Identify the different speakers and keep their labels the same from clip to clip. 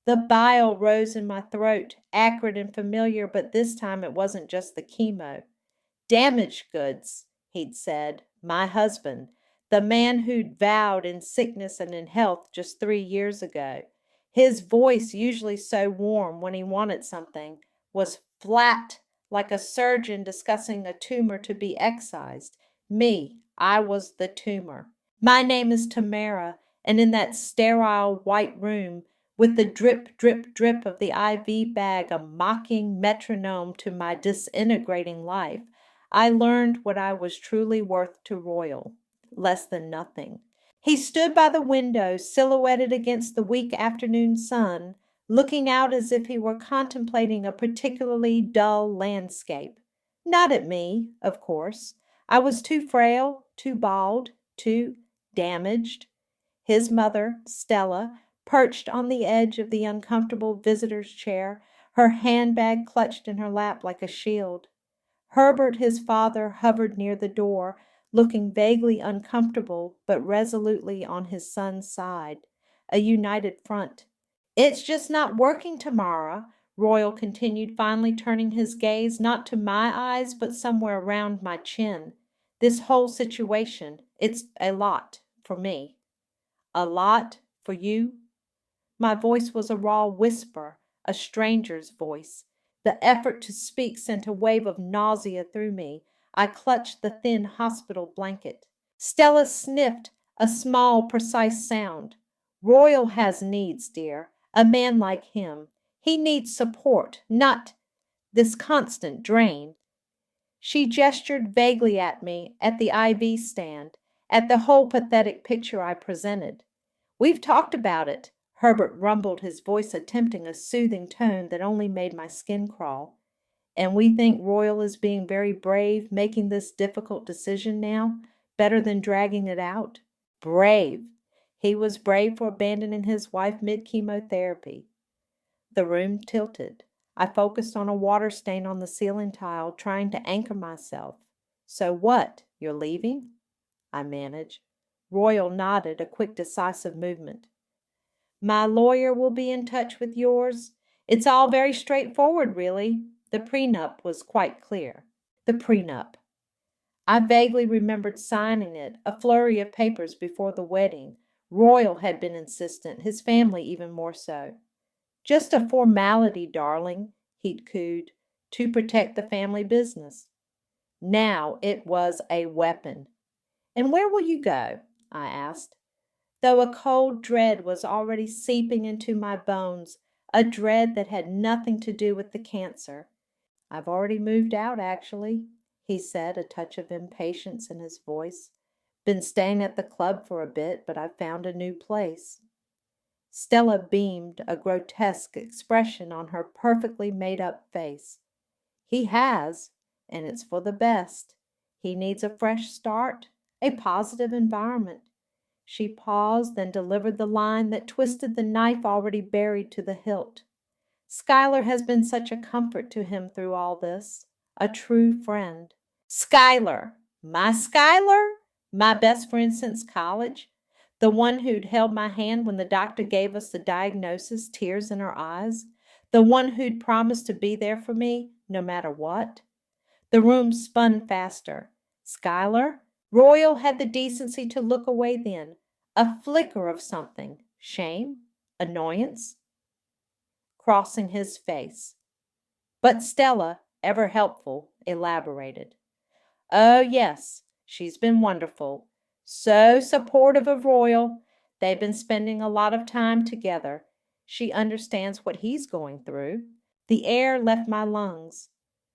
Speaker 1: The bile rose in my throat, acrid and familiar, but this time it wasn't just the chemo. Damaged goods, he'd said. My husband, the man who'd vowed in sickness and in health just 3 years ago. His voice, usually so warm when he wanted something, was flat like a surgeon discussing a tumor to be excised. I was the tumor. My name is Tamara, and in that sterile white room, with the drip, drip, drip of the IV bag a mocking metronome to my disintegrating life, I learned what I was truly worth to Royal. Less than nothing. He stood by the window, silhouetted against the weak afternoon sun, looking out as if he were contemplating a particularly dull landscape. Not at me, of course. I was too frail, too bald, too damaged. His mother, Stella, perched on the edge of the uncomfortable visitor's chair, her handbag clutched in her lap like a shield. Herbert, his father, hovered near the door, looking vaguely uncomfortable but resolutely on his son's side, a united front. It's just not working, Tamara, Royal continued, finally turning his gaze not to my eyes but somewhere around my chin. This whole situation, it's a lot for me. A lot for you? My voice was a raw whisper, a stranger's voice. The effort to speak sent a wave of nausea through me. I clutched the thin hospital blanket. Stella sniffed a small, precise sound. Royal has needs, dear. A man like him. He needs support, not this constant drain. She gestured vaguely at me, at the IV stand, at the whole pathetic picture I presented. We've talked about it. Herbert rumbled, his voice attempting a soothing tone that only made my skin crawl. And we think Royal is being very brave, making this difficult decision now, better than dragging it out. Brave. He was brave for abandoning his wife mid-chemotherapy. The room tilted. I focused on a water stain on the ceiling tile, trying to anchor myself. So what? You're leaving? I managed. Royal nodded, a quick, decisive movement. My lawyer will be in touch with yours. It's all very straightforward, really. The prenup was quite clear. The prenup. I vaguely remembered signing it, a flurry of papers before the wedding. Royal had been insistent, his family even more so. Just a formality, darling, he'd cooed, to protect the family business. Now it was a weapon. And where will you go? I asked, though a cold dread was already seeping into my bones, a dread that had nothing to do with the cancer. I've already moved out, actually, he said, a touch of impatience in his voice. Been staying at the club for a bit, but I've found a new place. Stella beamed, a grotesque expression on her perfectly made-up face. He has, and it's for the best. He needs a fresh start, a positive environment. She paused, then delivered the line that twisted the knife already buried to the hilt. Schuyler has been such a comfort to him through all this, a true friend. Schuyler, my best friend since college, the one who'd held my hand when the doctor gave us the diagnosis, tears in her eyes, the one who'd promised to be there for me no matter what. The room spun faster. Schuyler? Royal had the decency to look away then, a flicker of something, shame, annoyance, crossing his face. But Stella, ever helpful, elaborated. Oh, yes, she's been wonderful. So supportive of Royal. They've been spending a lot of time together. She understands what he's going through. The air left my lungs.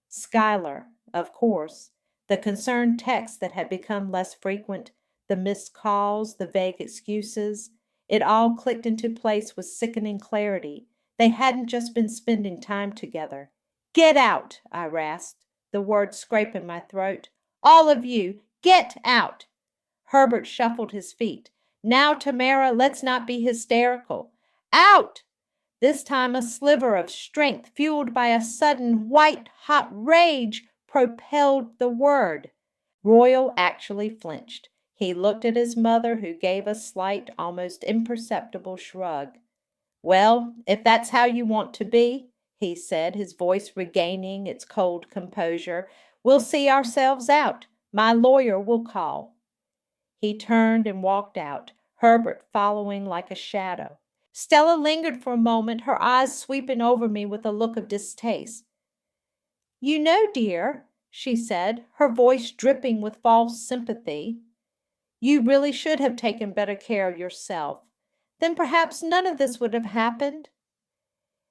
Speaker 1: Schuyler, of course. The concerned texts that had become less frequent, the missed calls, the vague excuses. It all clicked into place with sickening clarity. They hadn't just been spending time together. Get out, I rasped, the words scraping my throat. All of you, get out! Herbert shuffled his feet. Now, Tamara, let's not be hysterical. Out! This time a sliver of strength, fueled by a sudden white-hot rage, propelled the word. Royal actually flinched. He looked at his mother, who gave a slight, almost imperceptible shrug. Well, if that's how you want to be, he said, his voice regaining its cold composure, we'll see ourselves out. My lawyer will call. He turned and walked out, Herbert following like a shadow. Stella lingered for a moment, her eyes sweeping over me with a look of distaste. You know, dear, she said, her voice dripping with false sympathy, you really should have taken better care of yourself. Then perhaps none of this would have happened.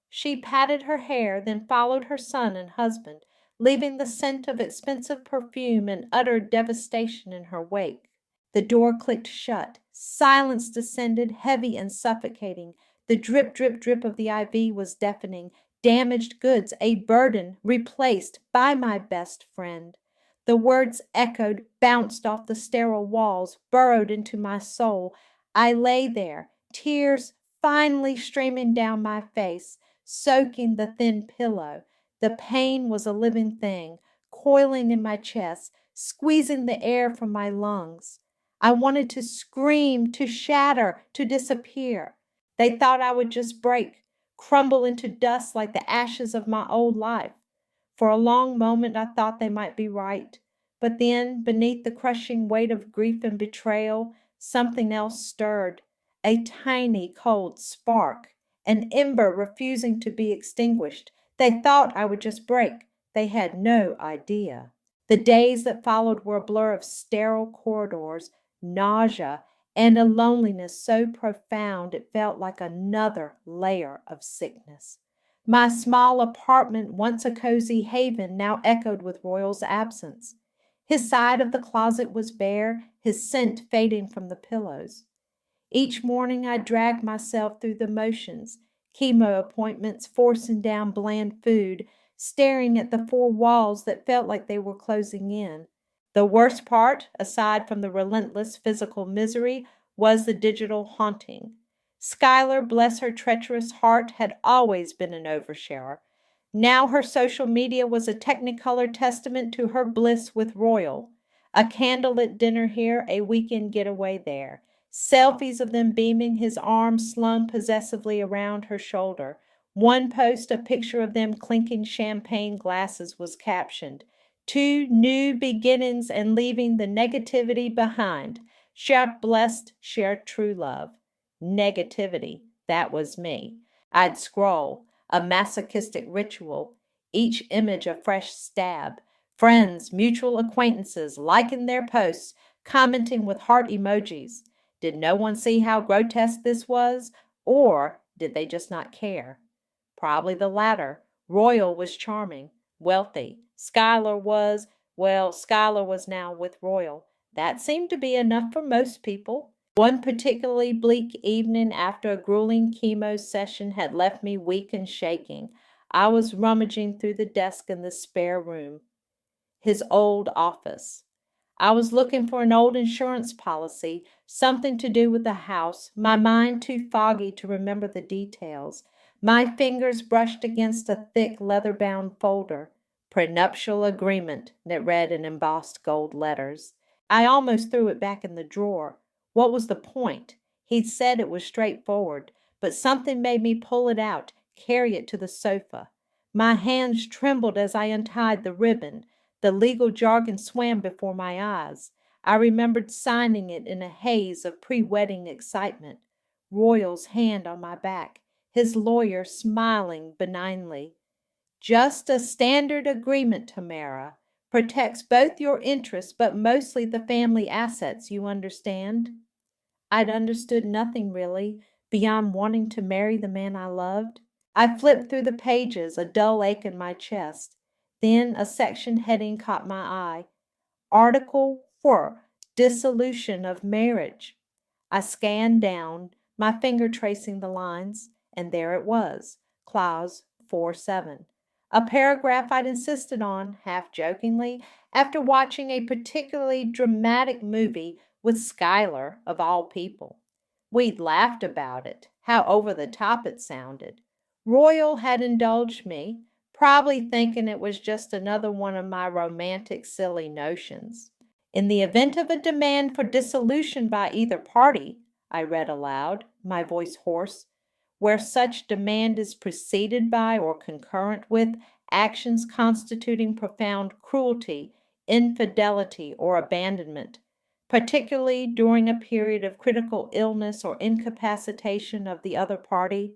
Speaker 1: She patted her hair, then followed her son and husband, leaving the scent of expensive perfume and utter devastation in her wake. The door clicked shut. Silence descended, heavy and suffocating. The drip, drip, drip of the IV was deafening. Damaged goods, a burden, replaced by my best friend. The words echoed, bounced off the sterile walls, burrowed into my soul. I lay there, tears finally streaming down my face, soaking the thin pillow. The pain was a living thing, coiling in my chest, squeezing the air from my lungs. I wanted to scream, to shatter, to disappear. They thought I would just break, crumble into dust like the ashes of my old life. For a long moment I thought they might be right. But then, beneath the crushing weight of grief and betrayal, something else stirred. A tiny, cold spark, an ember refusing to be extinguished. They thought I would just break. They had no idea. The days that followed were a blur of sterile corridors, nausea, and a loneliness so profound it felt like another layer of sickness. My small apartment, once a cozy haven, now echoed with Royal's absence. His side of the closet was bare, his scent fading from the pillows. Each morning I dragged myself through the motions, chemo appointments, forcing down bland food, staring at the four walls that felt like they were closing in. The worst part, aside from the relentless physical misery, was the digital haunting. Schuyler, bless her treacherous heart, had always been an oversharer. Now her social media was a technicolor testament to her bliss with Royal. A candlelit dinner here, a weekend getaway there. Selfies of them beaming, his arm slung possessively around her shoulder. One post, a picture of them clinking champagne glasses, was captioned, "Two new beginnings and leaving the negativity behind. Shared blessed, shared true love." Negativity, that was me. I'd scroll, a masochistic ritual, each image a fresh stab. Friends, mutual acquaintances, liking their posts, commenting with heart emojis. Did no one see how grotesque this was? Or did they just not care? Probably the latter. Royal was charming, wealthy. Schuyler was now with Royal. That seemed to be enough for most people. One particularly bleak evening after a grueling chemo session had left me weak and shaking, I was rummaging through the desk in the spare room, his old office. I was looking for an old insurance policy, something to do with the house, my mind too foggy to remember the details. My fingers brushed against a thick leather-bound folder. Prenuptial agreement, it read in embossed gold letters. I almost threw it back in the drawer. What was the point? He'd said it was straightforward, but something made me pull it out, carry it to the sofa. My hands trembled as I untied the ribbon. The legal jargon swam before my eyes. I remembered signing it in a haze of pre-wedding excitement. Royal's hand on my back, his lawyer smiling benignly. Just a standard agreement, Tamara. Protects both your interests, but mostly the family assets, you understand? I'd understood nothing really, beyond wanting to marry the man I loved. I flipped through the pages, a dull ache in my chest. Then a section heading caught my eye. Article 4, Dissolution of Marriage. I scanned down, my finger tracing the lines, and there it was, Clause 4.7. A paragraph I'd insisted on, half jokingly, after watching a particularly dramatic movie with Schuyler, of all people. We'd laughed about it, how over the top it sounded. Royal had indulged me, probably thinking it was just another one of my romantic, silly notions. In the event of a demand for dissolution by either party, I read aloud, my voice hoarse, where such demand is preceded by or concurrent with actions constituting profound cruelty, infidelity, or abandonment, particularly during a period of critical illness or incapacitation of the other party.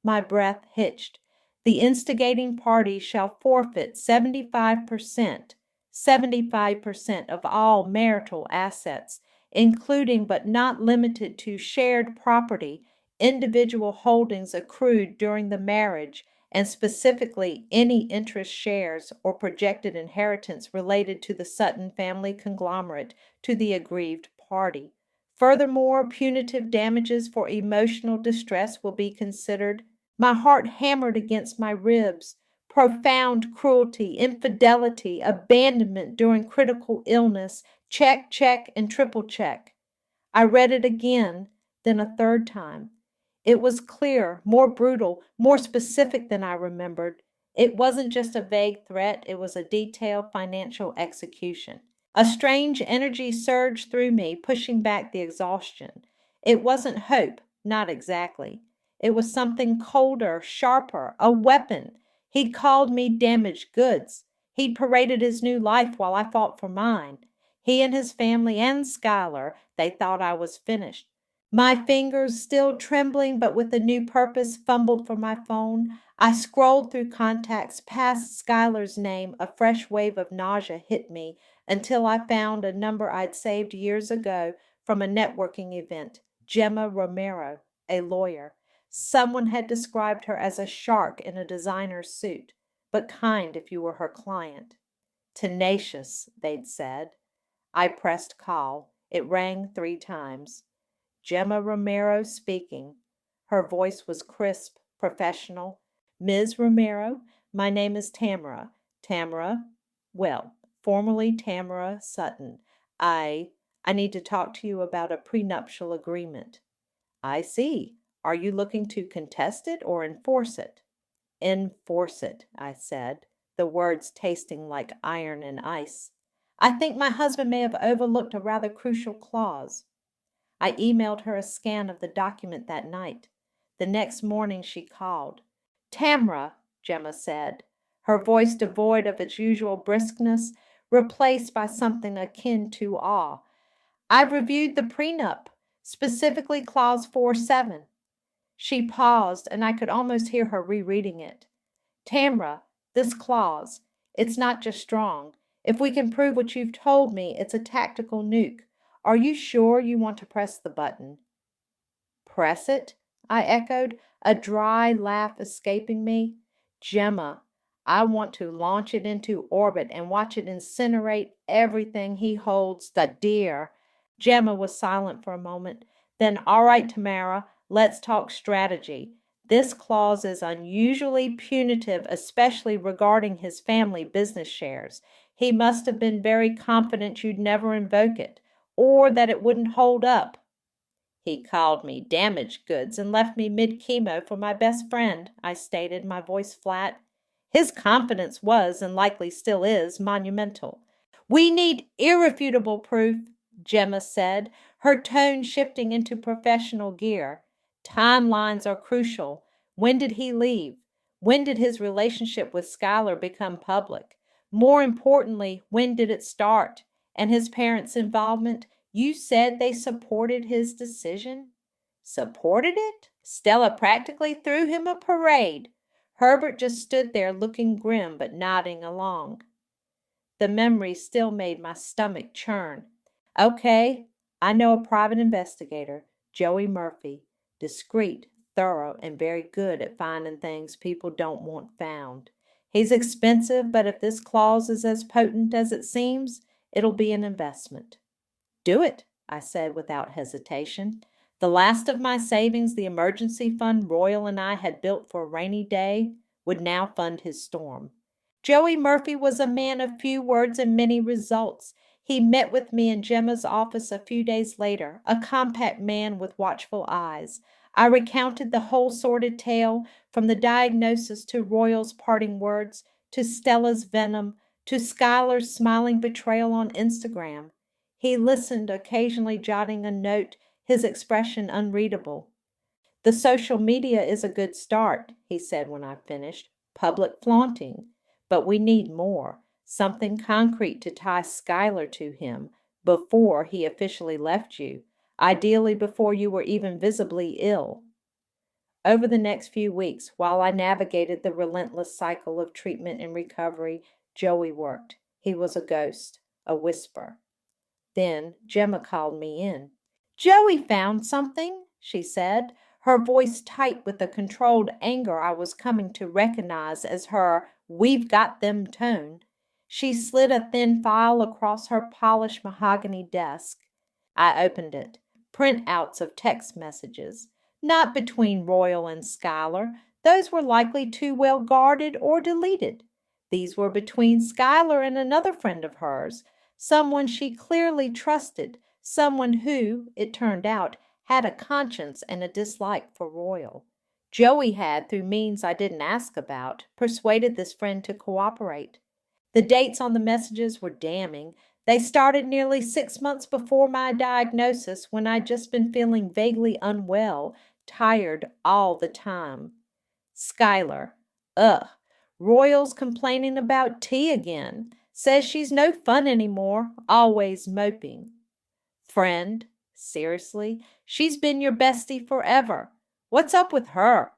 Speaker 1: My breath hitched. The instigating party shall forfeit 75% of all marital assets, including but not limited to shared property, individual holdings accrued during the marriage, and specifically any interest shares or projected inheritance related to the Sutton family conglomerate to the aggrieved party. Furthermore, punitive damages for emotional distress will be considered. My heart hammered against my ribs. Profound cruelty, infidelity, abandonment during critical illness, check, check, and triple check. I read it again, then a third time. It was clearer, more brutal, more specific than I remembered. It wasn't just a vague threat, it was a detailed financial execution. A strange energy surged through me, pushing back the exhaustion. It wasn't hope, not exactly. It was something colder, sharper, a weapon. He'd called me damaged goods. He'd paraded his new life while I fought for mine. He and his family and Schuyler, they thought I was finished. My fingers, still trembling but with a new purpose, fumbled for my phone. I scrolled through contacts past Schuyler's name. A fresh wave of nausea hit me until I found a number I'd saved years ago from a networking event. Gemma Romero, a lawyer. Someone had described her as a shark in a designer suit, but kind if you were her client. Tenacious, they'd said. I pressed call. It rang 3 times. Gemma Romero speaking. Her voice was crisp, professional. Ms. Romero, my name is Tamara. Formerly Tamara Sutton. I need to talk to you about a prenuptial agreement. I see. Are you looking to contest it or enforce it? Enforce it, I said, the words tasting like iron and ice. I think my husband may have overlooked a rather crucial clause. I emailed her a scan of the document that night. The next morning she called. Tamra, Gemma said, her voice devoid of its usual briskness, replaced by something akin to awe. I've reviewed the prenup, specifically Clause 4.7. She paused, and I could almost hear her rereading it. Tamra, this clause, it's not just strong. If we can prove what you've told me, it's a tactical nuke. Are you sure you want to press the button? Press it? I echoed, a dry laugh escaping me. Gemma, I want to launch it into orbit and watch it incinerate everything he holds the dear. Gemma was silent for a moment. Then, all right, Tamara, let's talk strategy. This clause is unusually punitive, especially regarding his family business shares. He must have been very confident you'd never invoke it, or that it wouldn't hold up. He called me damaged goods and left me mid-chemo for my best friend, I stated, my voice flat. His confidence was, and likely still is, monumental. We need irrefutable proof, Gemma said, her tone shifting into professional gear. Timelines are crucial. When did he leave? When did his relationship with Schuyler become public? More importantly, when did it start? And his parents' involvement? You said they supported his decision? Supported it? Stella practically threw him a parade. Herbert just stood there looking grim but nodding along. The memory still made my stomach churn. Okay, I know a private investigator, Joey Murphy, discreet, thorough, and very good at finding things people don't want found. He's expensive, but if this clause is as potent as it seems, it'll be an investment. Do it, I said without hesitation. The last of my savings, the emergency fund Royal and I had built for a rainy day, would now fund his storm. Joey Murphy was a man of few words and many results. He met with me in Gemma's office a few days later, a compact man with watchful eyes. I recounted the whole sordid tale, from the diagnosis to Royal's parting words, to Stella's venom, to Schuyler's smiling betrayal on Instagram. He listened, occasionally jotting a note, his expression unreadable. The social media is a good start, he said when I finished. Public flaunting. But we need more. Something concrete to tie Schuyler to him before he officially left you, ideally before you were even visibly ill. Over the next few weeks, while I navigated the relentless cycle of treatment and recovery, Joey worked. He was a ghost, a whisper. Then Gemma called me in. Joey found something, she said, her voice tight with the controlled anger I was coming to recognize as her "we've got them" tone. She slid a thin file across her polished mahogany desk. I opened it. Printouts of text messages. Not between Royal and Schuyler. Those were likely too well guarded or deleted. These were between Schuyler and another friend of hers, someone she clearly trusted, someone who, it turned out, had a conscience and a dislike for Royal. Joey had, through means I didn't ask about, persuaded this friend to cooperate. The dates on the messages were damning. They started nearly 6 months before my diagnosis, when I'd just been feeling vaguely unwell, tired all the time. Schuyler. Ugh. Royal's complaining about tea again. Says she's no fun anymore, always moping. Friend. Seriously? She's been your bestie forever. What's up with her?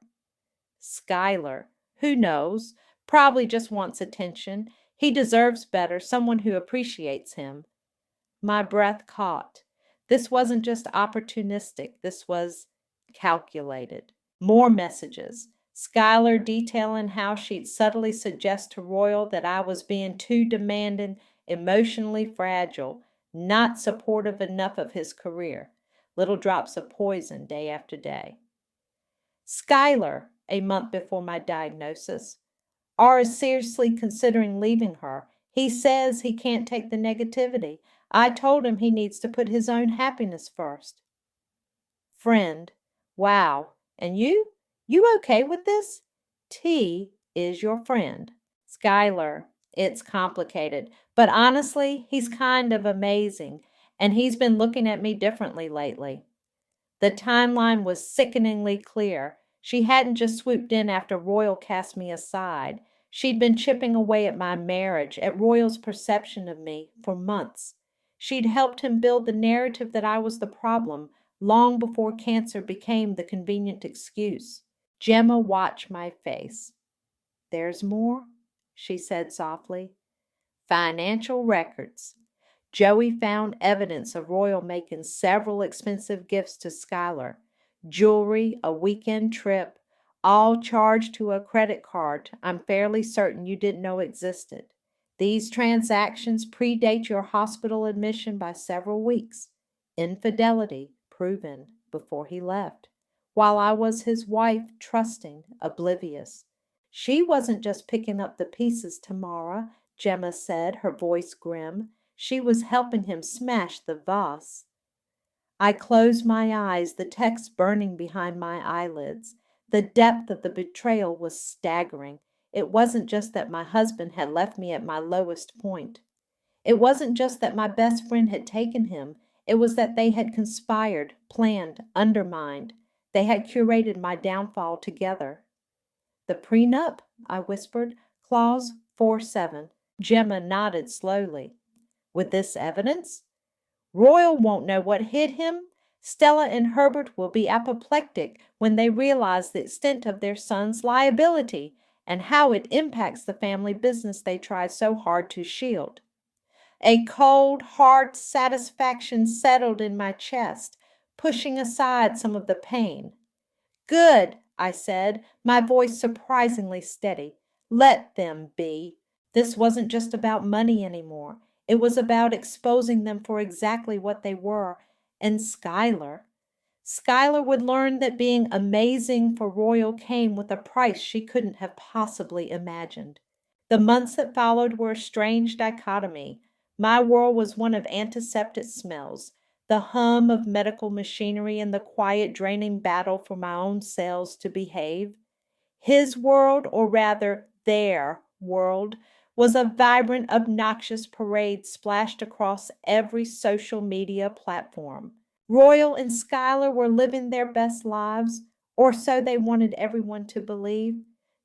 Speaker 1: Schuyler. Who knows? Probably just wants attention. He deserves better, someone who appreciates him. My breath caught. This wasn't just opportunistic. This was calculated. More messages. Schuyler detailing how she'd subtly suggest to Royal that I was being too demanding, emotionally fragile, not supportive enough of his career. Little drops of poison day after day. Schuyler, a month before my diagnosis. R is seriously considering leaving her. He says he can't take the negativity. I told him he needs to put his own happiness first. Friend. Wow. And you? You okay with this? T is your friend. Schuyler. It's complicated. But honestly, he's kind of amazing. And he's been looking at me differently lately. The timeline was sickeningly clear. She hadn't just swooped in after Royal cast me aside. She'd been chipping away at my marriage, at Royal's perception of me, for months. She'd helped him build the narrative that I was the problem, long before cancer became the convenient excuse. Gemma watched my face. There's more, she said softly. Financial records. Joey found evidence of Royal making several expensive gifts to Schuyler. Jewelry, a weekend trip, all charged to a credit card I'm fairly certain you didn't know existed. These transactions predate your hospital admission by several weeks. Infidelity proven before he left, while I was his wife, trusting, oblivious. She wasn't just picking up the pieces, Tamara, Gemma said, her voice grim. She was helping him smash the vase. I closed my eyes, the text burning behind my eyelids. The depth of the betrayal was staggering. It wasn't just that my husband had left me at my lowest point. It wasn't just that my best friend had taken him. It was that they had conspired, planned, undermined. They had curated my downfall together. The prenup, I whispered. Clause 4-7. Gemma nodded slowly. With this evidence? Royal won't know what hit him. Stella and Herbert will be apoplectic when they realize the extent of their son's liability and how it impacts the family business they tried so hard to shield. A cold, hard satisfaction settled in my chest, pushing aside some of the pain. Good, I said, my voice surprisingly steady. Let them be. This wasn't just about money anymore. It was about exposing them for exactly what they were. And Schuyler would learn that being amazing for Royal came with a price she couldn't have possibly imagined. The months that followed were a strange dichotomy. My world was one of antiseptic smells, the hum of medical machinery and the quiet, draining battle for my own cells to behave. His world, or rather their world, was a vibrant, obnoxious parade splashed across every social media platform. Royal and Schuyler were living their best lives. or so they wanted everyone to believe.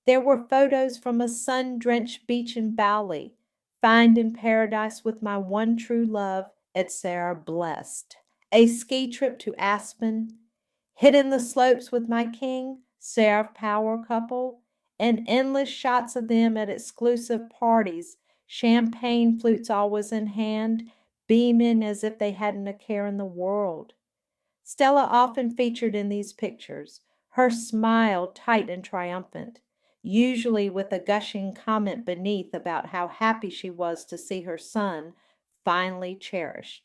Speaker 1: There were photos from a sun-drenched beach in Bali, find in paradise with my one true love, etc. blessed. A ski trip to Aspen, hitting the slopes with my king, Seraph power couple, and endless shots of them at exclusive parties, champagne flutes always in hand, beaming as if they hadn't a care in the world. Stella often featured in these pictures, her smile tight and triumphant, usually with a gushing comment beneath about how happy she was to see her son finally cherished.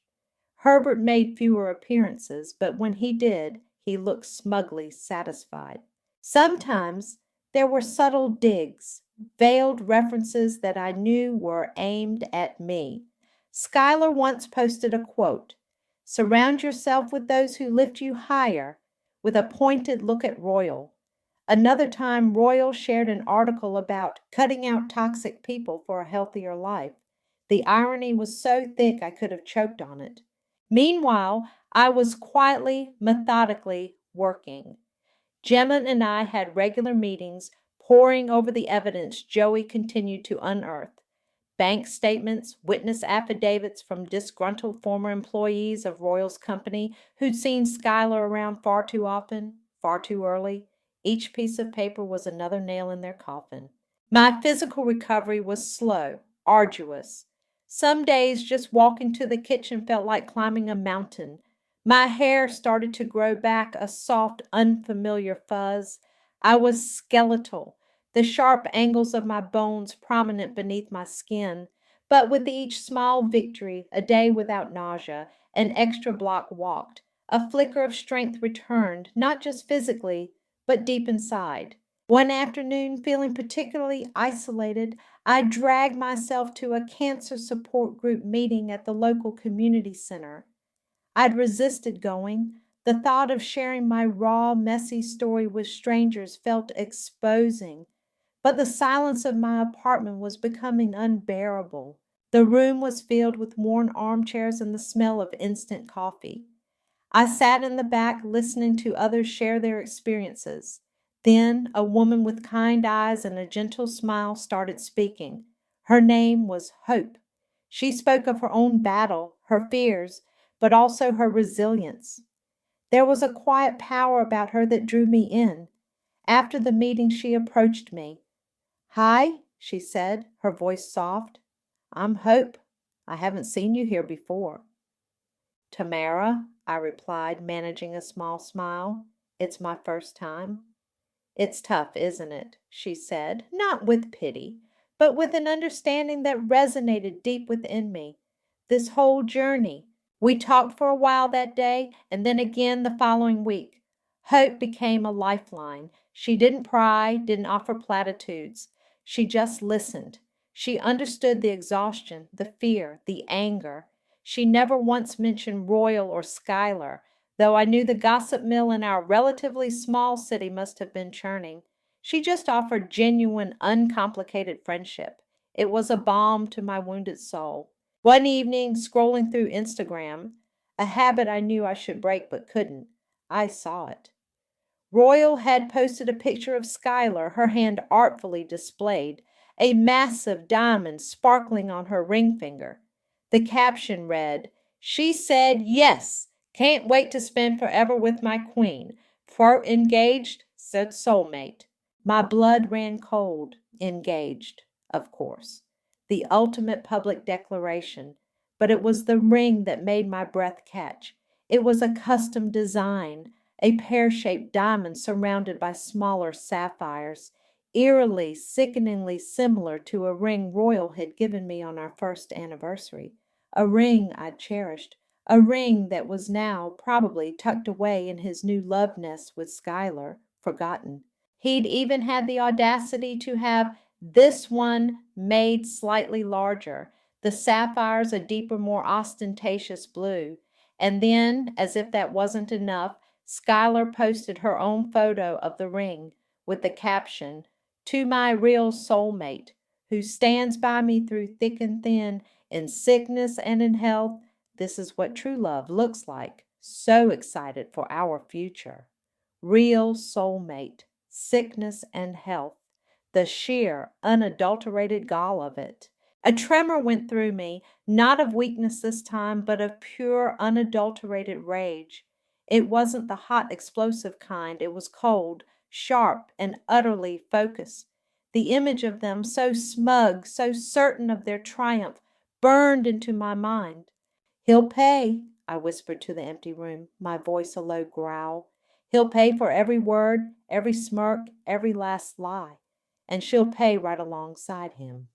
Speaker 1: Herbert made fewer appearances, but when he did, he looked smugly satisfied. Sometimes there were subtle digs, veiled references that I knew were aimed at me. Schuyler once posted a quote: "Surround yourself with those who lift you higher," with a pointed look at Royal. Another time, Royal shared an article about cutting out toxic people for a healthier life. The irony was so thick I could have choked on it. Meanwhile, I was quietly, methodically working. Gemma and I had regular meetings, poring over the evidence Joey continued to unearth. Bank statements, witness affidavits from disgruntled former employees of Royal's company who'd seen Schuyler around far too often, far too early. Each piece of paper was another nail in their coffin. My physical recovery was slow, arduous. Some days just walking to the kitchen felt like climbing a mountain. My hair started to grow back a soft, unfamiliar fuzz. I was skeletal, the sharp angles of my bones prominent beneath my skin. But with each small victory, a day without nausea, an extra block walked, a flicker of strength returned, not just physically, but deep inside. One afternoon, feeling particularly isolated, I dragged myself to a cancer support group meeting at the local community center. I'd resisted going. The thought of sharing my raw, messy story with strangers felt exposing. But the silence of my apartment was becoming unbearable. The room was filled with worn armchairs and the smell of instant coffee. I sat in the back listening to others share their experiences. Then a woman with kind eyes and a gentle smile started speaking. Her name was Hope. She spoke of her own battle, her fears, but also her resilience. There was a quiet power about her that drew me in. After the meeting, she approached me. "Hi," she said, her voice soft. "I'm Hope. I haven't seen you here before." "Tamara," I replied, managing a small smile. "It's my first time." "It's tough, isn't it?" she said, not with pity, but with an understanding that resonated deep within me. "This whole journey." We talked for a while that day, and then again the following week. Hope became a lifeline. She didn't pry, didn't offer platitudes. She just listened. She understood the exhaustion, the fear, the anger. She never once mentioned Royal or Schuyler, though I knew the gossip mill in our relatively small city must have been churning. She just offered genuine, uncomplicated friendship. It was a balm to my wounded soul. One evening, scrolling through Instagram, a habit I knew I should break but couldn't, I saw it. Royal had posted a picture of Schuyler, her hand artfully displayed, a massive diamond sparkling on her ring finger. The caption read, "She said yes, can't wait to spend forever with my queen. For engaged, said soulmate." My blood ran cold. Engaged, of course. The ultimate public declaration. But it was the ring that made my breath catch. It was a custom design, a pear-shaped diamond surrounded by smaller sapphires, eerily, sickeningly similar to a ring Royal had given me on our first anniversary, a ring I'd cherished, a ring that was now probably tucked away in his new love nest with Schuyler, forgotten. He'd even had the audacity to have this one made slightly larger, the sapphires a deeper, more ostentatious blue. And then, as if that wasn't enough, Schuyler posted her own photo of the ring with the caption, "To my real soulmate, who stands by me through thick and thin, in sickness and in health. This is what true love looks like. So excited for our future." real soulmate, sickness and health, the sheer, unadulterated gall of it. A tremor went through me, not of weakness this time, but of pure, unadulterated rage. It wasn't the hot, explosive kind. It was cold, sharp, and utterly focused. The image of them, so smug, so certain of their triumph, burned into my mind. He'll pay, I whispered to the empty room, my voice a low growl. He'll pay for every word, every smirk, every last lie, and she'll pay right alongside him.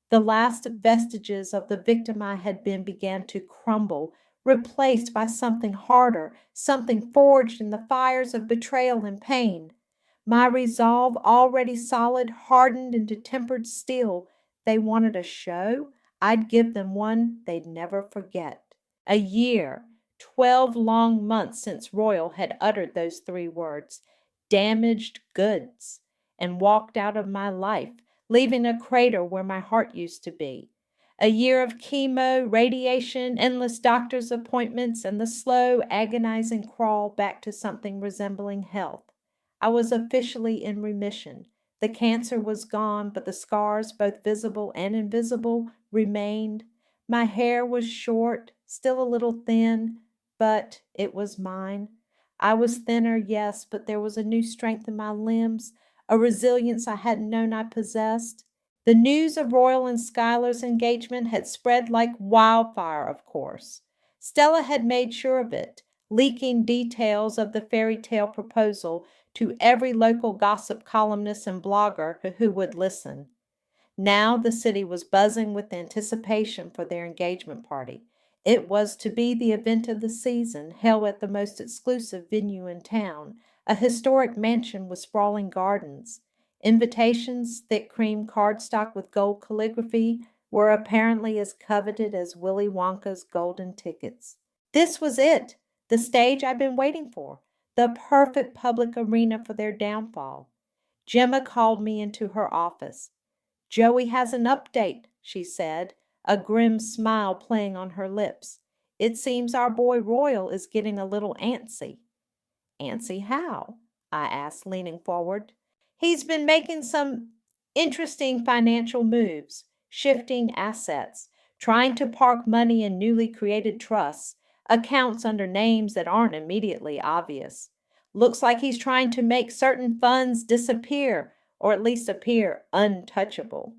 Speaker 1: The last vestiges of the victim I had been began to crumble, replaced by something harder, something forged in the fires of betrayal and pain. My resolve, already solid, hardened into tempered steel. They wanted a show. I'd give them one they'd never forget. A year, 12 long months since Royal had uttered those 3 words, damaged goods, and walked out of my life, leaving a crater where my heart used to be. A year of chemo, radiation, endless doctor's appointments, and the slow, agonizing crawl back to something resembling health. I was officially in remission. The cancer was gone, but the scars, both visible and invisible, remained. My hair was short, still a little thin, but it was mine. I was thinner, yes, but there was a new strength in my limbs, a resilience I hadn't known I possessed. The news of Royal and Schuyler's engagement had spread like wildfire, of course. Stella had made sure of it, leaking details of the fairy tale proposal to every local gossip columnist and blogger who would listen. Now the city was buzzing with anticipation for their engagement party. It was to be the event of the season, held at the most exclusive venue in town, a historic mansion with sprawling gardens. Invitations, thick cream cardstock with gold calligraphy, were apparently as coveted as Willy Wonka's golden tickets. This was it, the stage I'd been waiting for, the perfect public arena for their downfall. Gemma called me into her office. "Joey has an update," she said, a grim smile playing on her lips. "It seems our boy Royal is getting a little antsy." "Antsy how?" I asked, leaning forward. "He's been making some interesting financial moves, shifting assets, trying to park money in newly created trusts, accounts under names that aren't immediately obvious. Looks like he's trying to make certain funds disappear, or at least appear untouchable."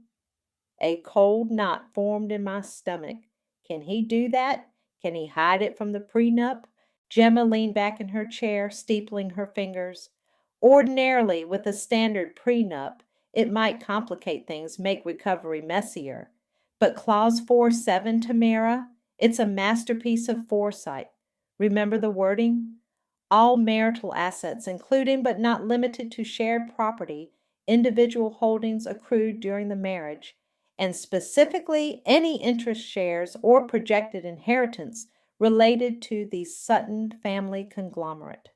Speaker 1: A cold knot formed in my stomach. Can he do that? Can he hide it from the prenup? Gemma leaned back in her chair, steepling her fingers. Ordinarily, with a standard prenup, it might complicate things, make recovery messier. But Clause 4.7, Tamara, it's a masterpiece of foresight. Remember the wording? All marital assets, including but not limited to shared property, individual holdings accrued during the marriage, and specifically any interest shares or projected inheritance related to the Sutton family conglomerate.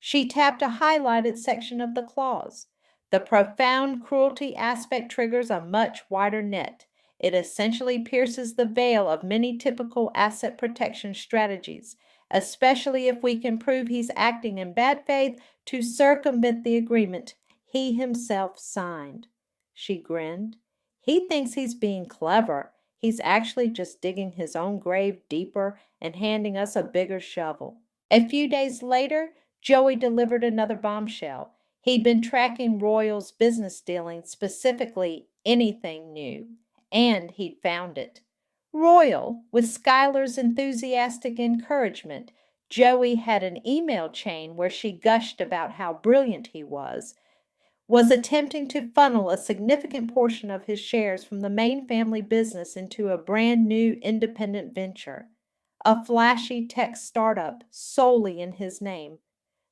Speaker 1: She tapped a highlighted section of the clause. The profound cruelty aspect triggers a much wider net. It essentially pierces the veil of many typical asset protection strategies, especially if we can prove he's acting in bad faith to circumvent the agreement he himself signed. She grinned. He thinks he's being clever. He's actually just digging his own grave deeper and handing us a bigger shovel. A few days later, Joey delivered another bombshell. He'd been tracking Royal's business dealings, specifically anything new, and he'd found it. Royal, with Schuyler's enthusiastic encouragement, Joey had an email chain where she gushed about how brilliant he was attempting to funnel a significant portion of his shares from the main family business into a brand new independent venture, a flashy tech startup solely in his name.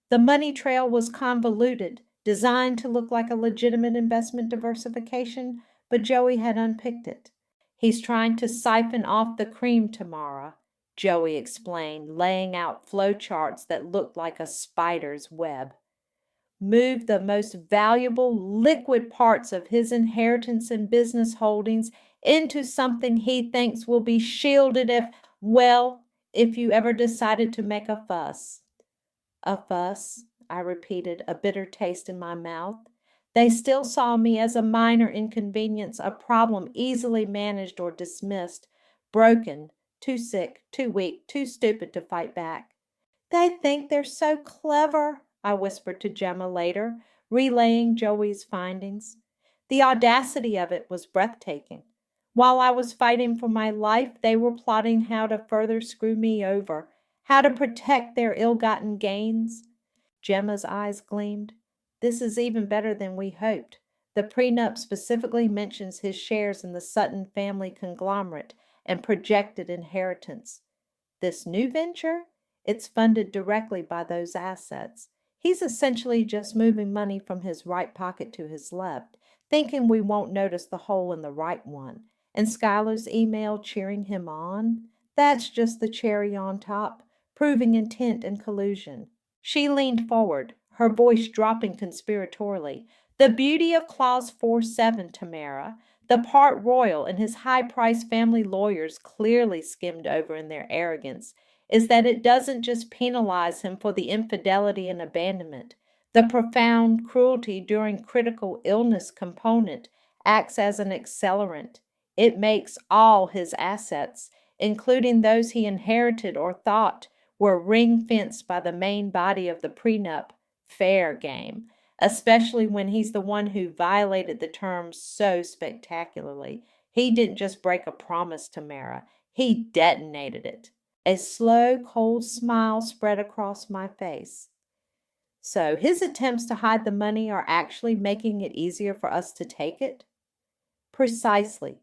Speaker 1: The money trail was convoluted, designed to look like a legitimate investment diversification, but Joey had unpicked it. "He's trying to siphon off the cream, Tamara," Joey explained, laying out flowcharts that looked like a spider's web. "Move the most valuable liquid parts of his inheritance and business holdings into something he thinks will be shielded if you ever decided to make a fuss." A fuss, I repeated, a bitter taste in my mouth. They still saw me as a minor inconvenience, a problem easily managed or dismissed, broken, too sick, too weak, too stupid to fight back. They think they're so clever, I whispered to Gemma later, relaying Joey's findings. The audacity of it was breathtaking. While I was fighting for my life, they were plotting how to further screw me over, how to protect their ill-gotten gains. Gemma's eyes gleamed. This is even better than we hoped. The prenup specifically mentions his shares in the Sutton family conglomerate and projected inheritance. This new venture? It's funded directly by those assets. He's essentially just moving money from his right pocket to his left, thinking we won't notice the hole in the right one. And Schuyler's email cheering him on? That's just the cherry on top, proving intent and collusion. She leaned forward, her voice dropping conspiratorially. The beauty of Clause 4-7, Tamara, the part Royal and his high-priced family lawyers clearly skimmed over in their arrogance, is that it doesn't just penalize him for the infidelity and abandonment. The profound cruelty during critical illness component acts as an accelerant. It makes all his assets, including those he inherited or thought were ring-fenced by the main body of the prenup, fair game, especially when he's the one who violated the terms so spectacularly. He didn't just break a promise to Mara, he detonated it. A slow, cold smile spread across my face. So his attempts to hide the money are actually making it easier for us to take it? Precisely,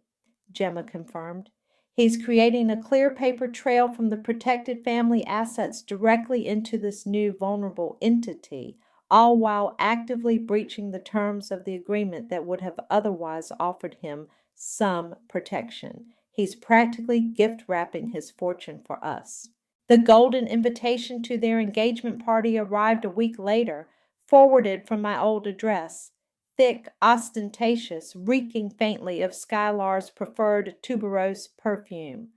Speaker 1: Gemma confirmed. He's creating a clear paper trail from the protected family assets directly into this new vulnerable entity, all while actively breaching the terms of the agreement that would have otherwise offered him some protection. He's practically gift-wrapping his fortune for us. The golden invitation to their engagement party arrived a week later, forwarded from my old address. Thick, ostentatious, reeking faintly of Skylar's preferred tuberose perfume.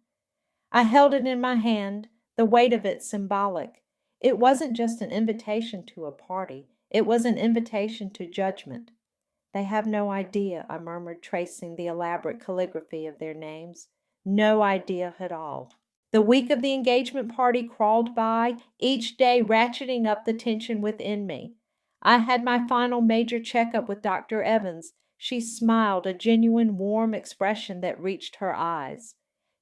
Speaker 1: I held it in my hand, the weight of it symbolic. It wasn't just an invitation to a party. It was an invitation to judgment. They have no idea, I murmured, tracing the elaborate calligraphy of their names. No idea at all. The week of the engagement party crawled by, each day ratcheting up the tension within me. I had my final major checkup with Dr. Evans. She smiled, a genuine warm expression that reached her eyes.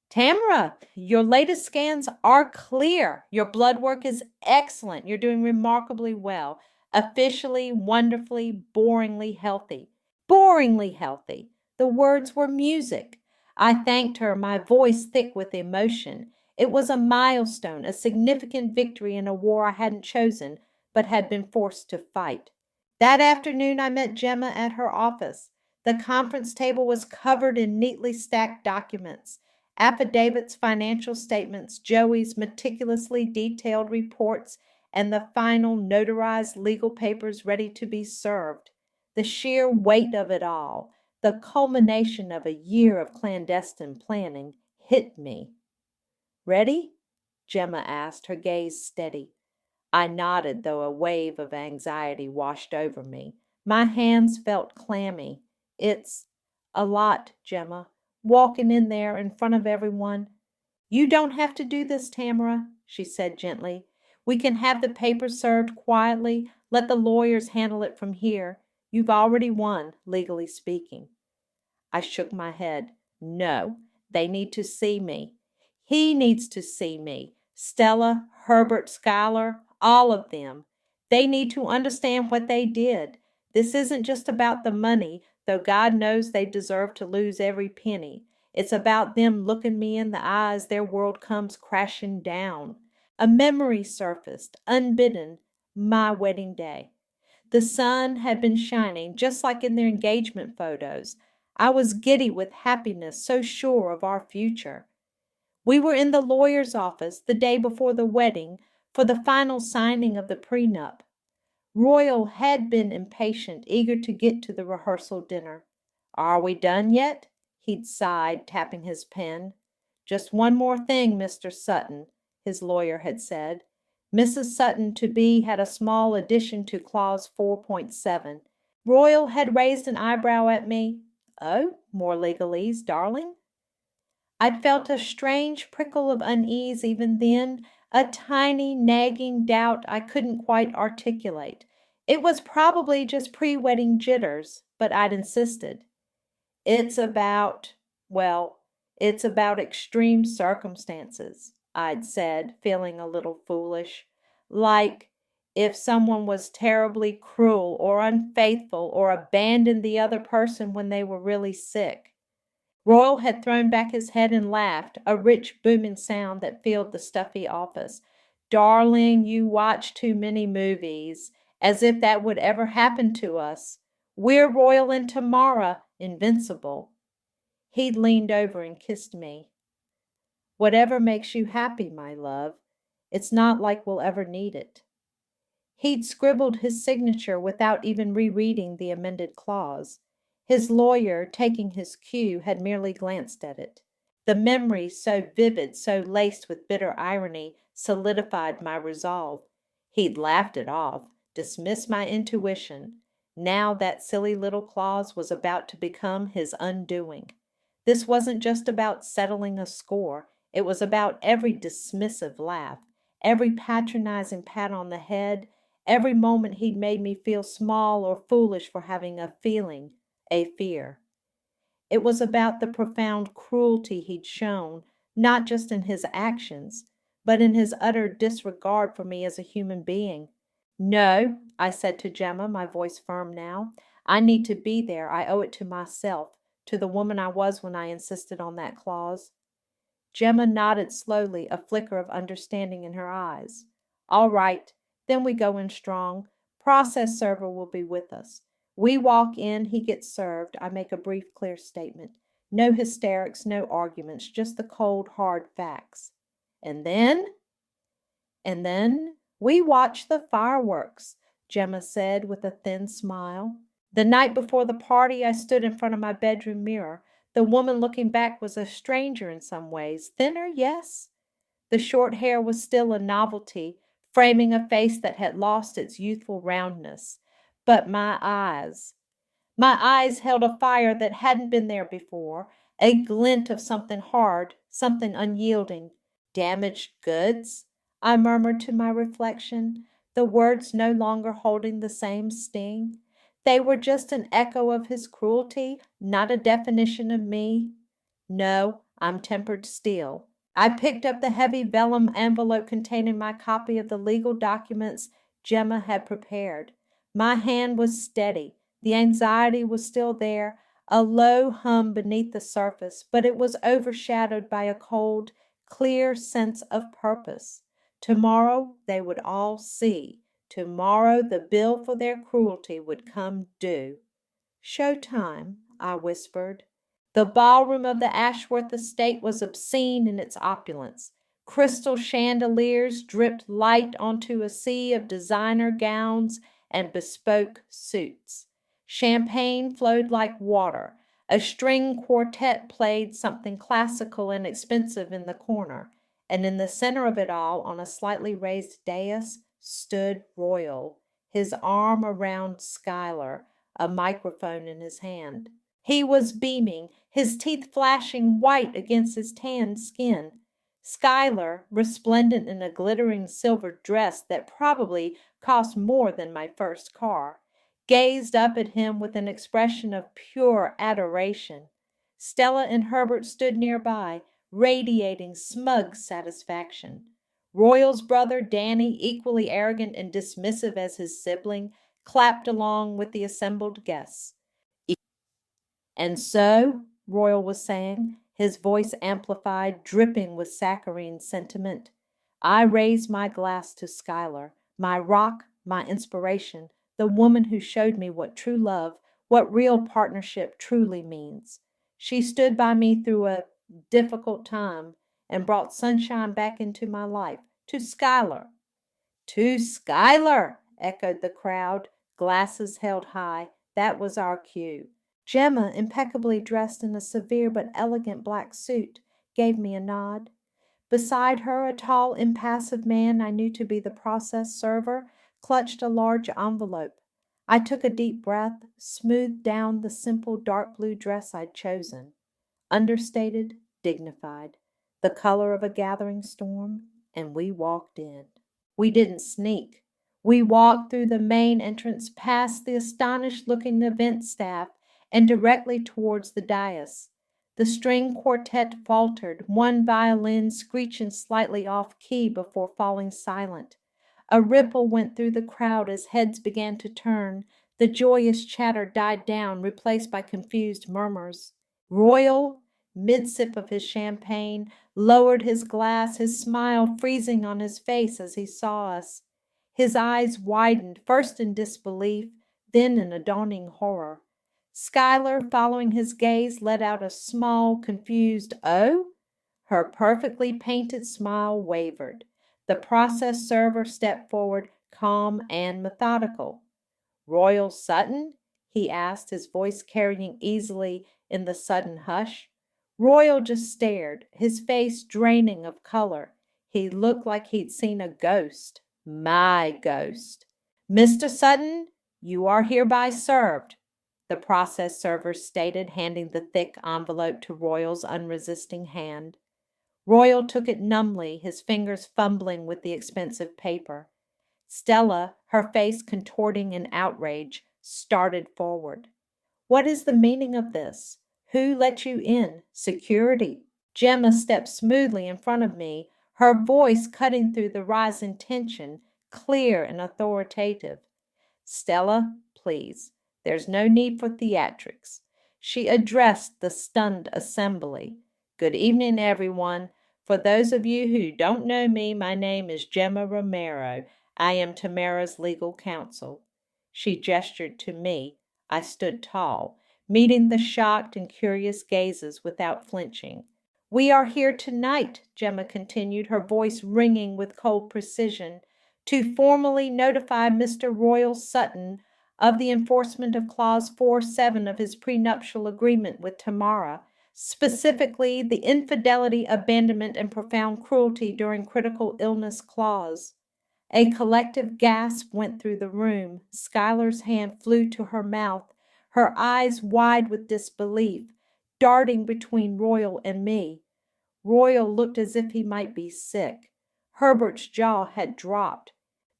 Speaker 1: Tamara, your latest scans are clear. Your blood work is excellent. You're doing remarkably well. Officially, wonderfully, boringly healthy. Boringly healthy. The words were music. I thanked her, my voice thick with emotion. It was a milestone, a significant victory in a war I hadn't chosen, but had been forced to fight. That afternoon I met Gemma at her office. The conference table was covered in neatly stacked documents. Affidavits, financial statements, Joey's meticulously detailed reports, and the final notarized legal papers ready to be served. The sheer weight of it all, the culmination of a year of clandestine planning, hit me. Ready? Gemma asked, her gaze steady. I nodded, though a wave of anxiety washed over me. My hands felt clammy. It's a lot, Gemma. Walking in there in front of everyone. You don't have to do this, Tamara, she said gently. We can have the papers served quietly. Let the lawyers handle it from here. You've already won, legally speaking. I shook my head. No, they need to see me. He needs to see me. Stella, Herbert, Schuyler, all of them. They need to understand what they did. This isn't just about the money, though God knows they deserve to lose every penny. It's about them looking me in the eyes, their world comes crashing down. A memory surfaced, unbidden, my wedding day. The sun had been shining, just like in their engagement photos. I was giddy with happiness, so sure of our future. We were in the lawyer's office the day before the wedding for the final signing of the prenup. Royal had been impatient, eager to get to the rehearsal dinner. Are we done yet? He'd sighed, tapping his pen. Just one more thing, Mr. Sutton, his lawyer had said. Mrs. Sutton-to-be had a small addition to Clause 4.7. Royal had raised an eyebrow at me. Oh, more legalese, darling? I'd felt a strange prickle of unease even then, a tiny, nagging doubt I couldn't quite articulate. It was probably just pre-wedding jitters, but I'd insisted. It's about, well, it's about extreme circumstances, I'd said, feeling a little foolish. Like if someone was terribly cruel or unfaithful or abandoned the other person when they were really sick. Royal had thrown back his head and laughed, a rich booming sound that filled the stuffy office. Darling, you watch too many movies, as if that would ever happen to us. We're Royal and Tamara, invincible. He'd leaned over and kissed me. Whatever makes you happy, my love. It's not like we'll ever need it. He'd scribbled his signature without even rereading the amended clause. His lawyer, taking his cue, had merely glanced at it. The memory, so vivid, so laced with bitter irony, solidified my resolve. He'd laughed it off, dismissed my intuition. Now that silly little clause was about to become his undoing. This wasn't just about settling a score. It was about every dismissive laugh, every patronizing pat on the head, every moment he'd made me feel small or foolish for having a feeling, a fear. It was about the profound cruelty he'd shown, not just in his actions, but in his utter disregard for me as a human being. No, I said to Gemma, my voice firm now. I need to be there. I owe it to myself, to the woman I was when I insisted on that clause. Gemma nodded slowly, a flicker of understanding in her eyes. All right, then we go in strong. Process server will be with us. We walk in, he gets served. I make a brief, clear statement. No hysterics, no arguments, just the cold, hard facts. And then we watch the fireworks, Gemma said with a thin smile. The night before the party, I stood in front of my bedroom mirror. The woman looking back was a stranger in some ways. Thinner, yes. The short hair was still a novelty, framing a face that had lost its youthful roundness. But my eyes held a fire that hadn't been there before, a glint of something hard, something unyielding. Damaged goods? I murmured to my reflection, the words no longer holding the same sting. They were just an echo of his cruelty, not a definition of me. No, I'm tempered steel. I picked up the heavy vellum envelope containing my copy of the legal documents Gemma had prepared. My hand was steady. The anxiety was still there, a low hum beneath the surface, but it was overshadowed by a cold, clear sense of purpose. Tomorrow they would all see. Tomorrow the bill for their cruelty would come due. Show time, I whispered. The ballroom of the Ashworth estate was obscene in its opulence. Crystal chandeliers dripped light onto a sea of designer gowns and bespoke suits. Champagne flowed like water. A string quartet played something classical and expensive in the corner, and in the center of it all, on a slightly raised dais, stood Royal, his arm around Schuyler, a microphone in his hand. He was beaming, his teeth flashing white against his tanned skin. Schuyler, resplendent in a glittering silver dress that probably cost more than my first car, gazed up at him with an expression of pure adoration. Stella and Herbert stood nearby, radiating smug satisfaction. Royal's brother, Danny, equally arrogant and dismissive as his sibling, clapped along with the assembled guests. And so, Royal was saying, his voice amplified, dripping with saccharine sentiment, I raise my glass to Schuyler, my rock, my inspiration, the woman who showed me what true love, what real partnership truly means. She stood by me through a difficult time and brought sunshine back into my life. To Schuyler. To Schuyler, echoed the crowd, glasses held high. That was our cue. Gemma, impeccably dressed in a severe but elegant black suit, gave me a nod. Beside her, a tall, impassive man I knew to be the process server clutched a large envelope. I took a deep breath, smoothed down the simple dark blue dress I'd chosen. Understated, dignified, the color of a gathering storm, and we walked in. We didn't sneak. We walked through the main entrance past the astonished-looking event staff and directly towards the dais. The string quartet faltered, one violin screeching slightly off-key before falling silent. A ripple went through the crowd as heads began to turn. The joyous chatter died down, replaced by confused murmurs. Royal, mid-sip of his champagne, lowered his glass, his smile freezing on his face as he saw us. His eyes widened, first in disbelief, then in a dawning horror. Schuyler, following his gaze, let out a small, confused "Oh?" Her perfectly painted smile wavered. The process server stepped forward, calm and methodical. "Royal Sutton?" he asked, his voice carrying easily in the sudden hush. Royal just stared, his face draining of color. He looked like he'd seen a ghost. My ghost. "Mr. Sutton, you are hereby served," the process server stated, handing the thick envelope to Royal's unresisting hand. Royal took it numbly, his fingers fumbling with the expensive paper. Stella, her face contorting in outrage, started forward. "What is the meaning of this? Who let you in? Security?" Gemma stepped smoothly in front of me, her voice cutting through the rising tension, clear and authoritative. "Stella, please. There's no need for theatrics." She addressed the stunned assembly. "Good evening, everyone. For those of you who don't know me, my name is Gemma Romero. I am Tamara's legal counsel." She gestured to me. I stood tall, meeting the shocked and curious gazes without flinching. "We are here tonight," Gemma continued, her voice ringing with cold precision, "to formally notify Mr. Royal Sutton of the enforcement of Clause 4.7 of his prenuptial agreement with Tamara, specifically the infidelity, abandonment, and profound cruelty during critical illness clause." A collective gasp went through the room. Schuyler's hand flew to her mouth, her eyes wide with disbelief, darting between Royal and me. Royal looked as if he might be sick. Herbert's jaw had dropped.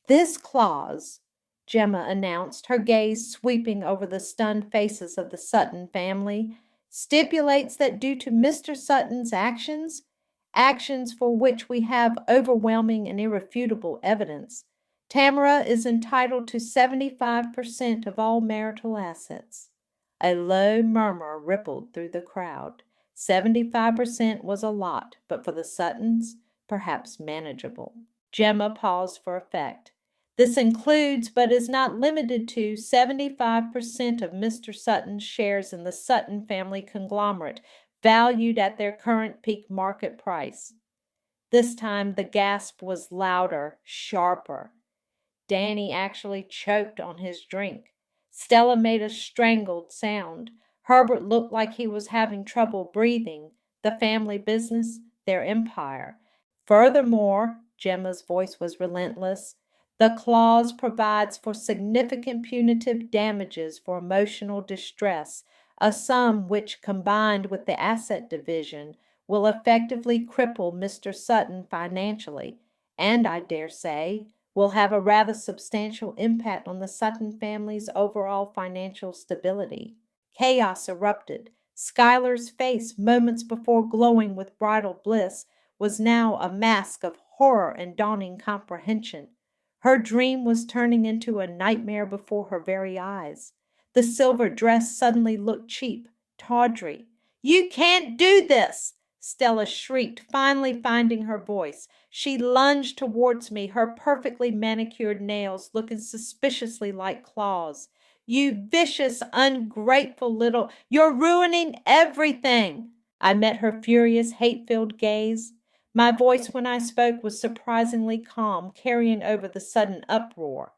Speaker 1: "This clause," Gemma announced, her gaze sweeping over the stunned faces of the Sutton family, "stipulates that due to Mr. Sutton's actions for which we have overwhelming and irrefutable evidence, Tamara is entitled to 75% of all marital assets." A low murmur rippled through the crowd. 75% was a lot, but for the Suttons, perhaps manageable. Gemma paused for effect. "This includes, but is not limited to, 75% of Mr. Sutton's shares in the Sutton family conglomerate, valued at their current peak market price." This time the gasp was louder, sharper. Danny actually choked on his drink. Stella made a strangled sound. Herbert looked like he was having trouble breathing. The family business, their empire. "Furthermore," Gemma's voice was relentless, "the clause provides for significant punitive damages for emotional distress, a sum which, combined with the asset division, will effectively cripple Mr. Sutton financially, and, I dare say, will have a rather substantial impact on the Sutton family's overall financial stability." Chaos erupted. Schuyler's face, moments before glowing with bridal bliss, was now a mask of horror and dawning comprehension. Her dream was turning into a nightmare before her very eyes. The silver dress suddenly looked cheap, tawdry. "You can't do this!" Stella shrieked, finally finding her voice. She lunged towards me, her perfectly manicured nails looking suspiciously like claws. "You vicious, ungrateful little— You're ruining everything!" I met her furious, hate-filled gaze. My voice when I spoke was surprisingly calm, carrying over the sudden uproar.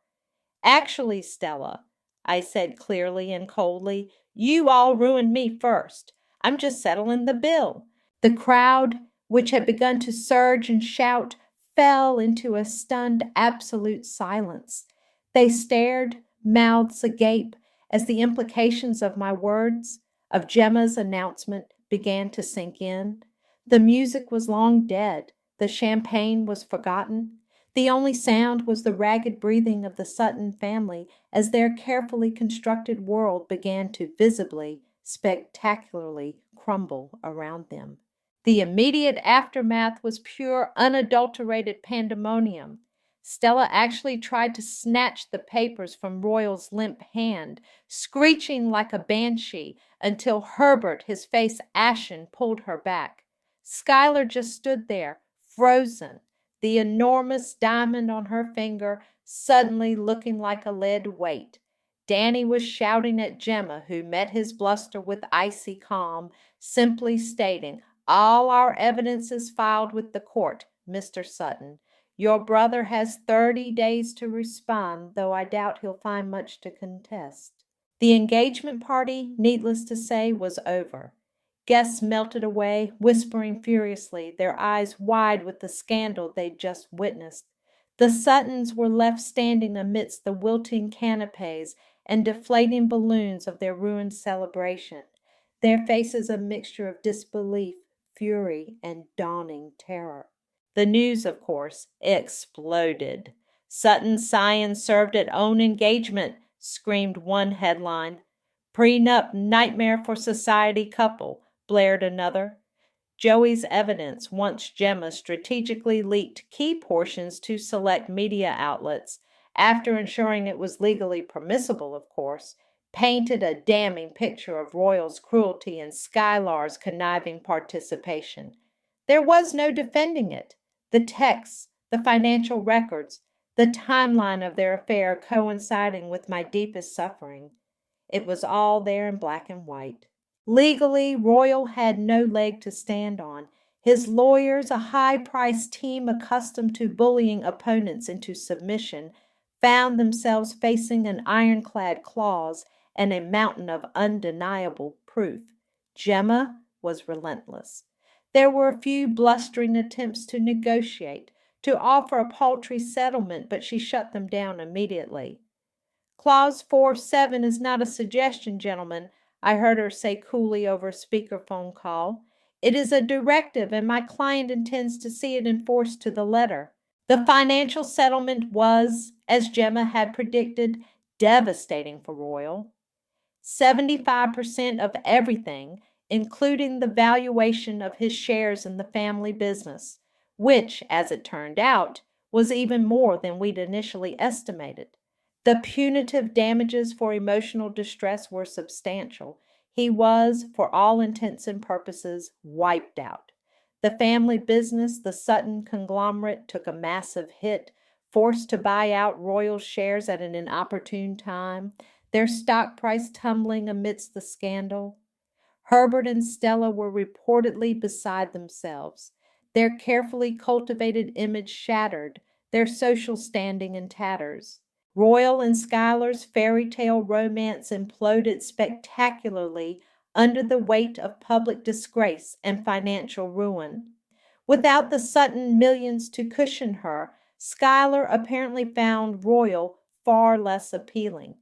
Speaker 1: "Actually, Stella," I said clearly and coldly, "you all ruined me first. I'm just settling the bill." The crowd which had begun to surge and shout, fell into a stunned absolute silence. They stared, mouths agape, as the implications of my words, of Gemma's announcement, began to sink in. The music was long dead. The champagne was forgotten. The only sound was the ragged breathing of the Sutton family as their carefully constructed world began to visibly, spectacularly crumble around them. The immediate aftermath was pure, unadulterated pandemonium. Stella actually tried to snatch the papers from Royal's limp hand, screeching like a banshee, until Herbert, his face ashen, pulled her back. Schuyler just stood there, frozen, the enormous diamond on her finger suddenly looking like a lead weight. Danny was shouting at Gemma, who met his bluster with icy calm, simply stating, "All our evidence is filed with the court, Mr. Sutton. Your brother has 30 days to respond, though I doubt he'll find much to contest." The engagement party, needless to say, was over. Guests melted away, whispering furiously, their eyes wide with the scandal they'd just witnessed. The Suttons were left standing amidst the wilting canapes and deflating balloons of their ruined celebration, their faces a mixture of disbelief, fury, and dawning terror. The news, of course, exploded. "Sutton Scion served at own engagement," screamed one headline. "Prenup nightmare for society couple," blared another. Joey's evidence, once Gemma strategically leaked key portions to select media outlets, after ensuring it was legally permissible, of course, painted a damning picture of Royal's cruelty and Schuyler's conniving participation. There was no defending it. The texts, the financial records, the timeline of their affair coinciding with my deepest suffering. It was all there in black and white. Legally, Royal had no leg to stand on. His lawyers, a high-priced team accustomed to bullying opponents into submission, found themselves facing an ironclad clause and a mountain of undeniable proof. Gemma was relentless. There were a few blustering attempts to negotiate, to offer a paltry settlement, but she shut them down immediately. "Clause 4.7 is not a suggestion, gentlemen," I heard her say coolly over a speakerphone call. "It is a directive, and my client intends to see it enforced to the letter." The financial settlement was, as Gemma had predicted, devastating for Royal. 75% of everything, including the valuation of his shares in the family business, which, as it turned out, was even more than we'd initially estimated. The punitive damages for emotional distress were substantial. He was, for all intents and purposes, wiped out. The family business, the Sutton conglomerate, took a massive hit, forced to buy out Royal shares at an inopportune time, their stock price tumbling amidst the scandal. Herbert and Stella were reportedly beside themselves, their carefully cultivated image shattered, their social standing in tatters. Royal and Schuyler's fairy tale romance imploded spectacularly under the weight of public disgrace and financial ruin. Without the Sutton millions to cushion her, Schuyler apparently found Royal far less appealing.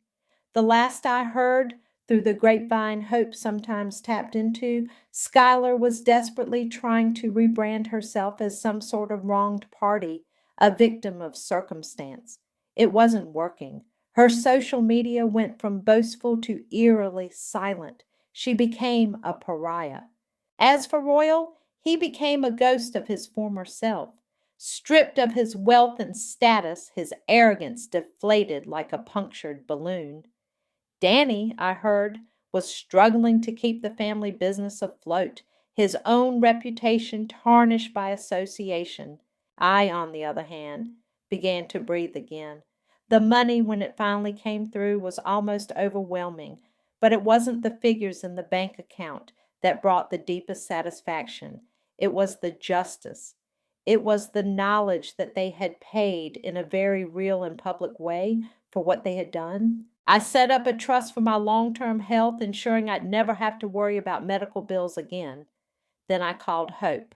Speaker 1: The last I heard, through the grapevine hope sometimes tapped into, Schuyler was desperately trying to rebrand herself as some sort of wronged party, a victim of circumstance. It wasn't working. Her social media went from boastful to eerily silent. She became a pariah. As for Royal, he became a ghost of his former self. Stripped of his wealth and status, his arrogance deflated like a punctured balloon. Danny, I heard, was struggling to keep the family business afloat, his own reputation tarnished by association. I, on the other hand, began to breathe again. The money, when it finally came through, was almost overwhelming, but it wasn't the figures in the bank account that brought the deepest satisfaction. It was the justice. It was the knowledge that they had paid in a very real and public way for what they had done. I set up a trust for my long-term health, ensuring I'd never have to worry about medical bills again. Then I called Hope.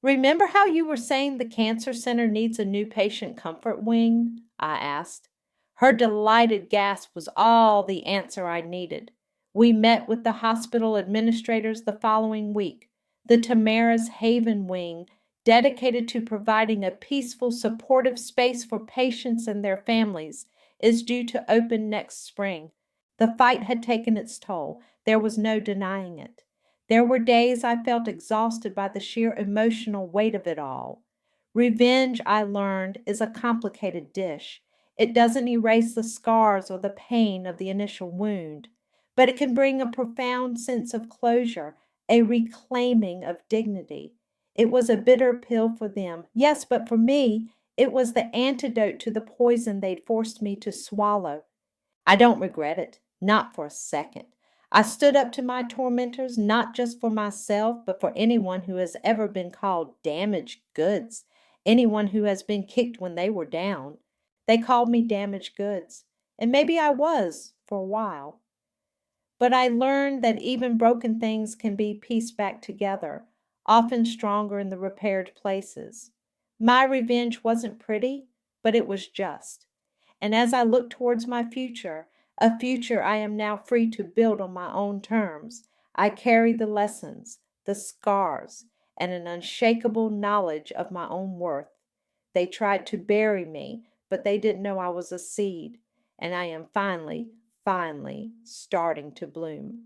Speaker 1: Remember how you were saying the cancer center needs a new patient comfort wing? I asked. Her delighted gasp was all the answer I needed. We met with the hospital administrators the following week. The Tamara's Haven Wing, dedicated to providing a peaceful, supportive space for patients and their families, is due to open next spring. The fight had taken its toll. There was no denying it. There were days I felt exhausted by the sheer emotional weight of it all. Revenge, I learned, is a complicated dish. It doesn't erase the scars or the pain of the initial wound, but it can bring a profound sense of closure, a reclaiming of dignity. It was a bitter pill for them, yes, but for me, it was the antidote to the poison they'd forced me to swallow. I don't regret it, not for a second. I stood up to my tormentors, not just for myself, but for anyone who has ever been called damaged goods, anyone who has been kicked when they were down. They called me damaged goods, and maybe I was for a while. But I learned that even broken things can be pieced back together, often stronger in the repaired places. My revenge wasn't pretty, but it was just. And as I look towards my future, a future I am now free to build on my own terms, I carry the lessons, the scars, and an unshakable knowledge of my own worth. They tried to bury me, but they didn't know I was a seed, and I am finally starting to bloom.